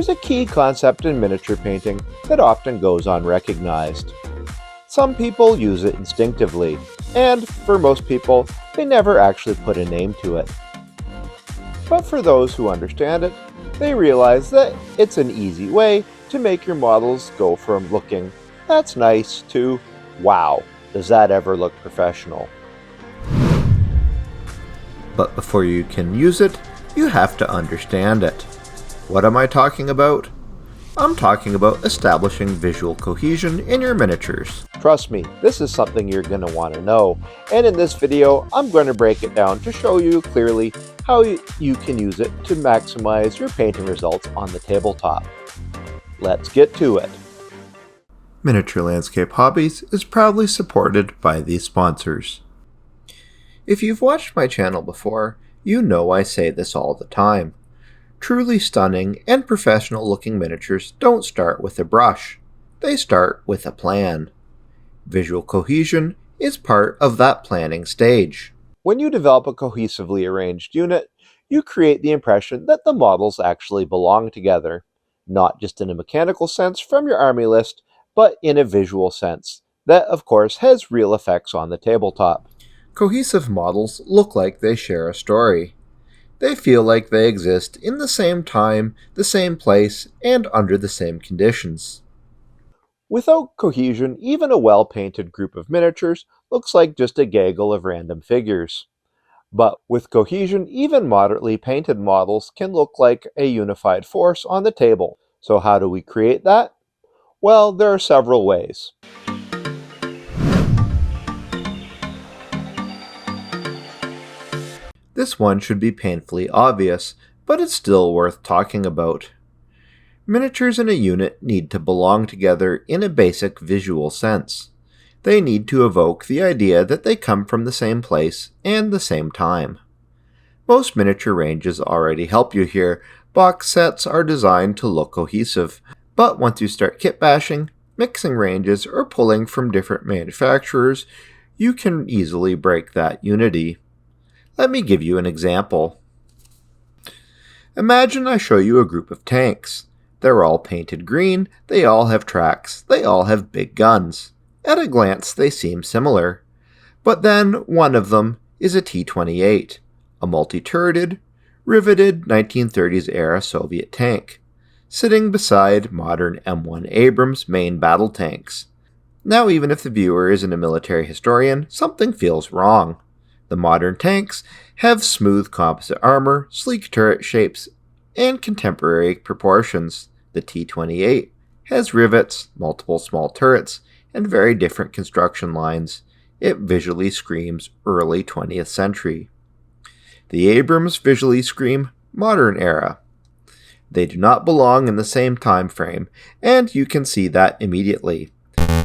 there's a key concept in miniature painting that often goes unrecognized. Some people use it instinctively, and for most people, they never actually put a name to it. But for those who understand it, they realize that it's an easy way to make your models go from looking, "That's nice," to, "Wow, does that ever look professional?" But before you can use it, you have to understand it. What am I talking about? I'm talking about establishing visual cohesion in your miniatures. Trust me, this is something you're going to want to know, and in this video, I'm going to break it down to show you clearly how you can use it to maximize your painting results on the tabletop. Let's get to it. Miniature Landscape Hobbies is proudly supported by these sponsors. If you've watched my channel before, you know I say this all the time. Truly stunning and professional looking miniatures don't start with a brush. They start with a plan. Visual cohesion is part of that planning stage. When you develop a cohesively arranged unit, you create the impression that the models actually belong together, not just in a mechanical sense from your army list, but in a visual sense. That, of course, has real effects on the tabletop. Cohesive models look like they share a story. They feel like they exist in the same time, the same place, and under the same conditions. Without cohesion, even a well-painted group of miniatures looks like just a gaggle of random figures. But with cohesion, even moderately painted models can look like a unified force on the table. So how do we create that? Well, there are several ways. This one should be painfully obvious, but it's still worth talking about. Miniatures in a unit need to belong together in a basic visual sense. They need to evoke the idea that they come from the same place and the same time. Most miniature ranges already help you here. Box sets are designed to look cohesive, but once you start kit bashing, mixing ranges, or pulling from different manufacturers, you can easily break that unity. Let me give you an example. Imagine I show you a group of tanks. They're all painted green, they all have tracks, they all have big guns. At a glance, they seem similar. But then one of them is a T-28, a multi-turreted, riveted 1930s-era Soviet tank, sitting beside modern M1 Abrams main battle tanks. Now, even if the viewer isn't a military historian, something feels wrong. The modern tanks have smooth composite armor, sleek turret shapes, and contemporary proportions. The T-28 has rivets, multiple small turrets, and very different construction lines. It visually screams early 20th century. The Abrams visually scream modern era. They do not belong in the same time frame, and you can see that immediately.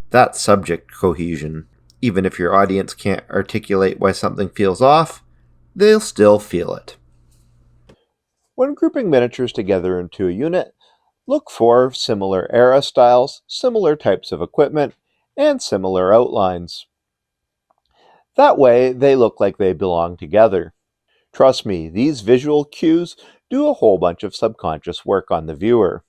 That's subject cohesion. Even if your audience can't articulate why something feels off, they'll still feel it. When grouping miniatures together into a unit, look for similar era styles, similar types of equipment, and similar outlines. That way, they look like they belong together. Trust me, these visual cues do a whole bunch of subconscious work on the viewer.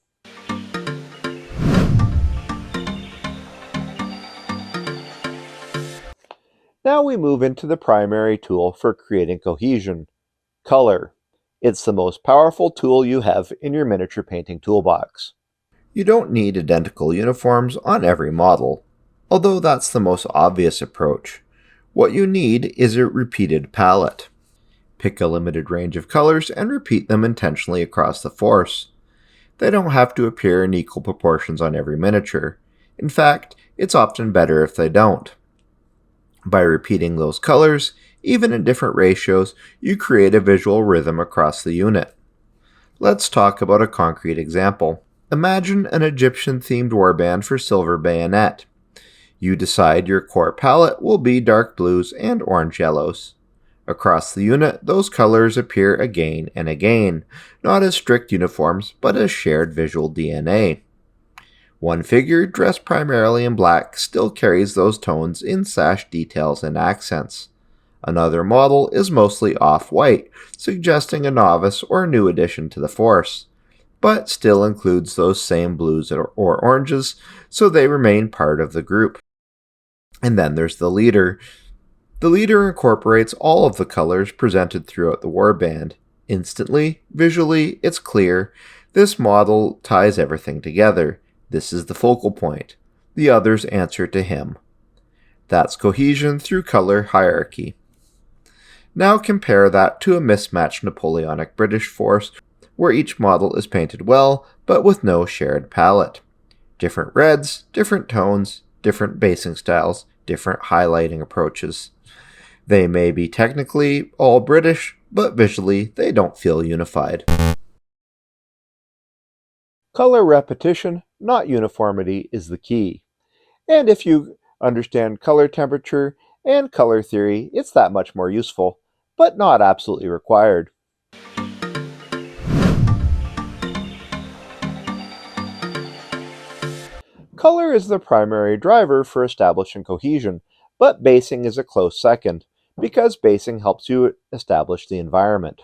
Now we move into the primary tool for creating cohesion, color. It's the most powerful tool you have in your miniature painting toolbox. You don't need identical uniforms on every model, although that's the most obvious approach. What you need is a repeated palette. Pick a limited range of colors and repeat them intentionally across the force. They don't have to appear in equal proportions on every miniature. In fact, it's often better if they don't. By repeating those colors, even in different ratios, you create a visual rhythm across the unit. Let's talk about a concrete example. Imagine an Egyptian-themed warband for silver bayonet. You decide your core palette will be dark blues and orange yellows. Across the unit, those colors appear again and again, not as strict uniforms, but as shared visual DNA. One figure, dressed primarily in black, still carries those tones in sash details and accents. Another model is mostly off-white, suggesting a novice or new addition to the force. but still includes those same blues or oranges, so they remain part of the group. And then there's the leader. The leader incorporates all of the colors presented throughout the warband. Instantly, visually, it's clear. This model ties everything together. This is the focal point. The others answer to him. That's cohesion through color hierarchy. Now compare that to a mismatched Napoleonic British force where each model is painted well, but with no shared palette. Different reds, different tones, different basing styles, different highlighting approaches. They may be technically all British, but visually they don't feel unified. Color repetition, not uniformity, is the key. And if you understand color temperature and color theory, it's that much more useful, but not absolutely required. Color is the primary driver for establishing cohesion, but basing is a close second, because basing helps you establish the environment.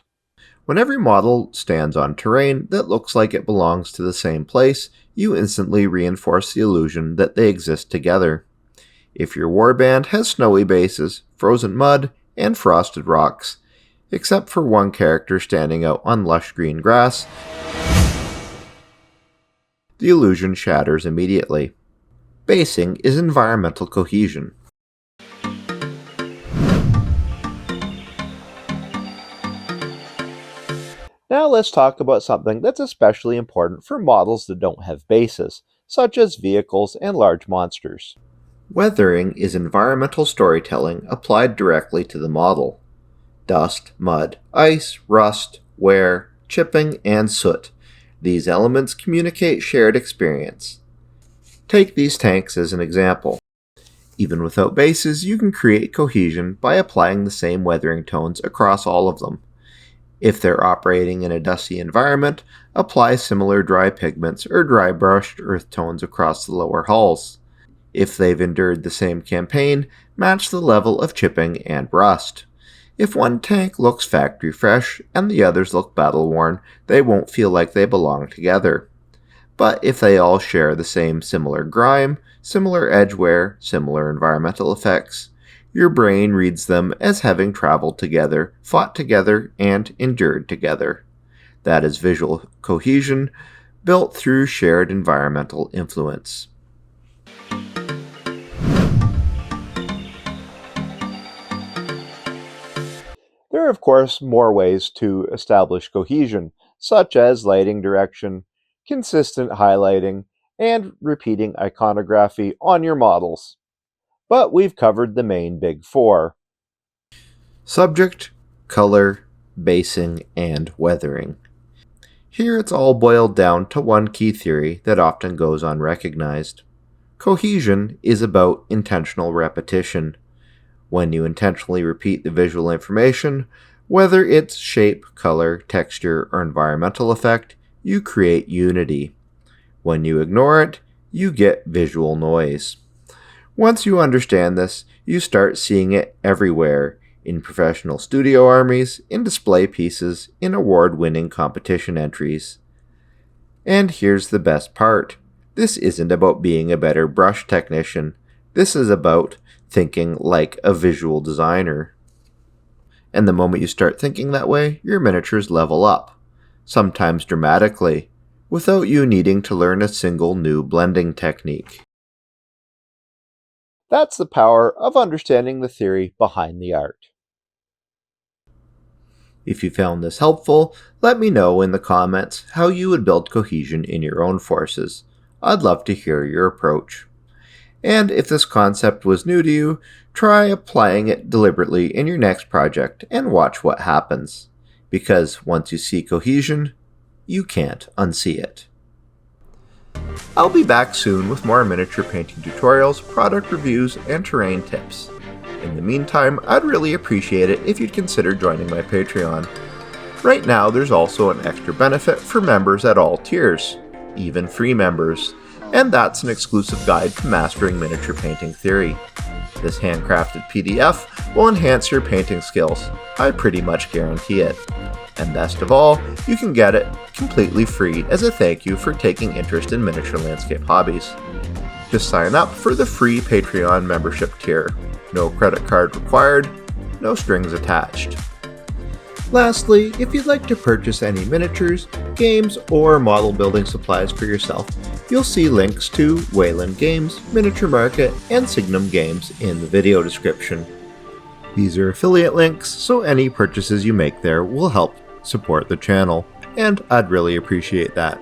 When every model stands on terrain that looks like it belongs to the same place, you instantly reinforce the illusion that they exist together. If your warband has snowy bases, frozen mud, and frosted rocks, except for one character standing out on lush green grass, the illusion shatters immediately. Basing is environmental cohesion. Now let's talk about something that's especially important for models that don't have bases, such as vehicles and large monsters. Weathering is environmental storytelling applied directly to the model. Dust, mud, ice, rust, wear, chipping, and soot. These elements communicate shared experience. Take these tanks as an example. Even without bases, you can create cohesion by applying the same weathering tones across all of them. If they're operating in a dusty environment, apply similar dry pigments or dry brushed earth tones across the lower hulls. If they've endured the same campaign, match the level of chipping and rust. If one tank looks factory fresh and the others look battle worn, they won't feel like they belong together. But if they all share the same similar grime, similar edge wear, similar environmental effects, your brain reads them as having traveled together, fought together, and endured together. That is visual cohesion, built through shared environmental influence. There are, of course, more ways to establish cohesion, such as lighting direction, consistent highlighting, and repeating iconography on your models. But we've covered the main big four: subject, color, basing, and weathering. Here it's all boiled down to one key theory that often goes unrecognized. Cohesion is about intentional repetition. When you intentionally repeat the visual information, whether it's shape, color, texture, or environmental effect, you create unity. When you ignore it, you get visual noise. Once you understand this, you start seeing it everywhere, in professional studio armies, in display pieces, in award-winning competition entries. And here's the best part. This isn't about being a better brush technician. This is about thinking like a visual designer. And the moment you start thinking that way, your miniatures level up, sometimes dramatically, without you needing to learn a single new blending technique. That's the power of understanding the theory behind the art. If you found this helpful, let me know in the comments how you would build cohesion in your own forces. I'd love to hear your approach. And if this concept was new to you, try applying it deliberately in your next project and watch what happens. Because once you see cohesion, you can't unsee it. I'll be back soon with more miniature painting tutorials, product reviews, and terrain tips. In the meantime, I'd really appreciate it if you'd consider joining my Patreon. Right now, there's also an extra benefit for members at all tiers, even free members, and that's an exclusive guide to mastering miniature painting theory. This handcrafted PDF will enhance your painting skills. I pretty much guarantee it. And best of all, you can get it completely free as a thank you for taking interest in miniature landscape hobbies. Just sign up for the free Patreon membership tier. No credit card required, no strings attached. Lastly, if you'd like to purchase any miniatures, games, or model building supplies for yourself, you'll see links to Wayland Games, Miniature Market, and Signum Games in the video description. These are affiliate links, so any purchases you make there will help support the channel, and I'd really appreciate that.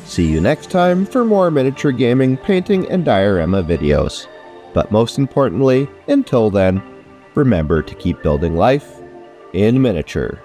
See you next time for more miniature gaming, painting, and diorama videos. But most importantly, until then, remember to keep building life in miniature.